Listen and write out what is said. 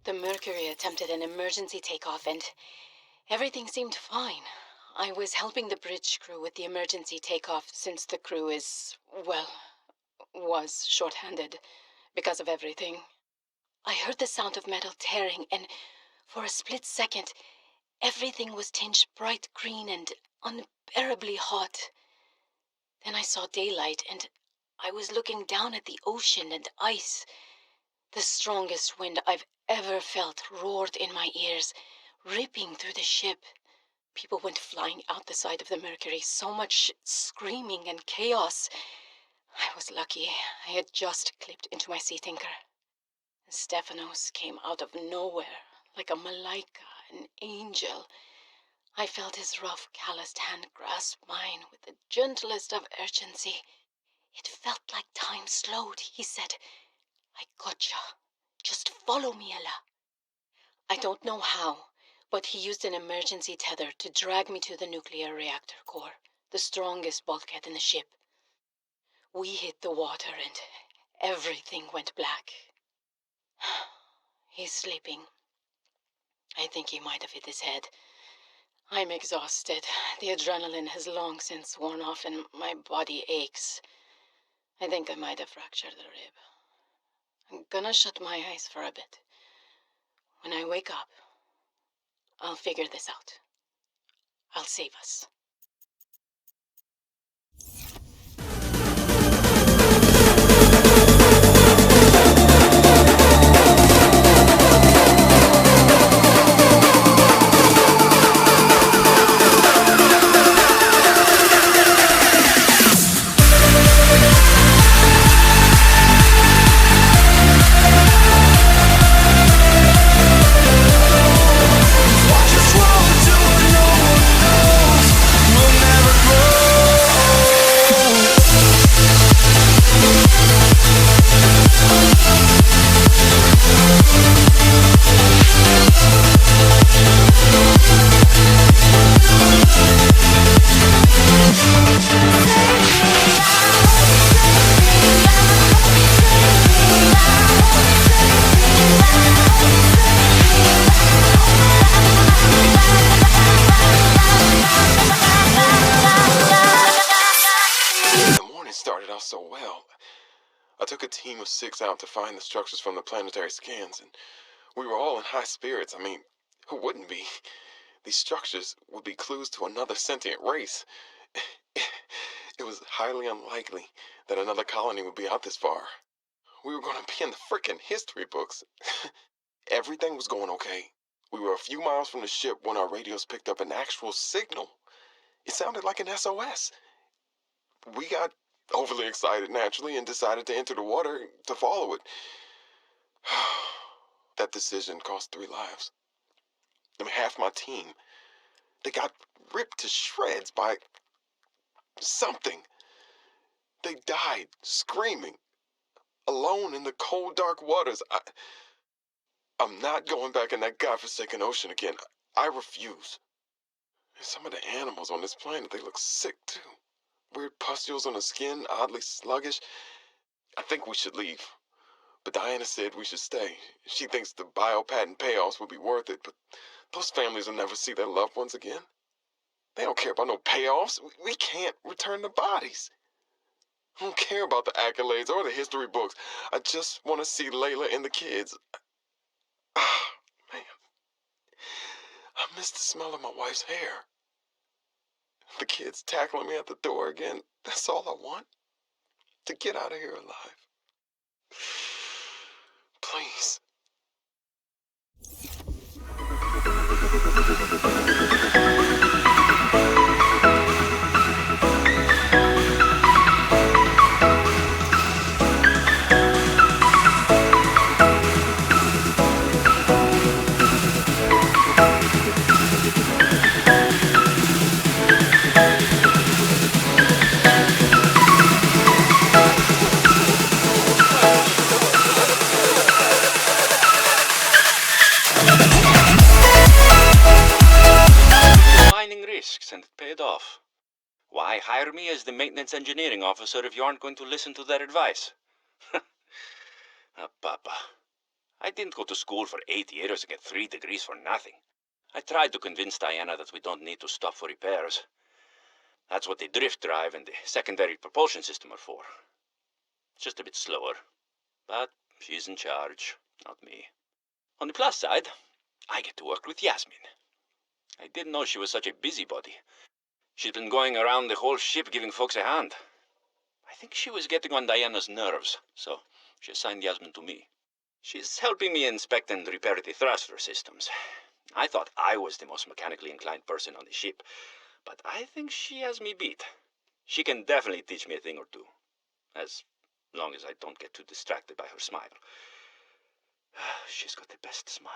The Mercury attempted an emergency takeoff and everything seemed fine. I was helping the bridge crew with the emergency takeoff since the crew was short-handed because of everything. I heard the sound of metal tearing, and for a split second, everything was tinged bright green and unbearably hot. Then I saw daylight, and I was looking down at the ocean and ice. The strongest wind I've ever felt roared in my ears, ripping through the ship. People went flying out the side of the Mercury, so much screaming and chaos. I was lucky. I had just clipped into my sea tinker. Stephanos came out of nowhere, like a malaika, an angel. I felt his rough, calloused hand grasp mine with the gentlest of urgency. It felt like time slowed, he said. I gotcha. Just follow me, Ella. I don't know how, but he used an emergency tether to drag me to the nuclear reactor core, the strongest bulkhead in the ship. We hit the water and everything went black. He's sleeping. I think he might have hit his head. I'm exhausted. The adrenaline has long since worn off and my body aches. I think I might have fractured the rib. I'm gonna shut my eyes for a bit. When I wake up, I'll figure this out. I'll save us. Started off so well. I took a team of 6 out to find the structures from the planetary scans, and we were all in high spirits. I mean, who wouldn't be? These structures would be clues to another sentient race. It was highly unlikely that another colony would be out this far. We were going to be in the frickin' history books. Everything was going okay. We were a few miles from the ship when our radios picked up an actual signal. It sounded like an SOS. We got overly excited, naturally, and decided to enter the water to follow it. That decision cost 3 lives. I mean, half my team, they got ripped to shreds by something. They died screaming, alone in the cold, dark waters. I'm not going back in that godforsaken ocean again. I refuse. Some of the animals on this planet, they look sick, too. Weird pustules on the skin, oddly sluggish. I think we should leave. But Diana said we should stay. She thinks the biopatent payoffs will be worth it, but those families will never see their loved ones again. They don't care about no payoffs. We can't return the bodies. I don't care about the accolades or the history books. I just want to see Layla and the kids. Ah, man. I miss the smell of my wife's hair. The kids tackling me at the door again. That's all I want. To get out of here alive. Please. And it paid off. Why hire me as the maintenance engineering officer if you aren't going to listen to their advice? Papa, I didn't go to school for 8 years and get 3 degrees for nothing. I tried to convince Diana that we don't need to stop for repairs. That's what the drift drive and the secondary propulsion system are for. Just a bit slower. But she's in charge, not me. On the plus side, I get to work with Yasmin. I didn't know she was such a busybody. She's been going around the whole ship giving folks a hand. I think she was getting on Diana's nerves, so she assigned Yasmin to me. She's helping me inspect and repair the thruster systems. I thought I was the most mechanically inclined person on the ship, but I think she has me beat. She can definitely teach me a thing or two, as long as I don't get too distracted by her smile. She's got the best smile.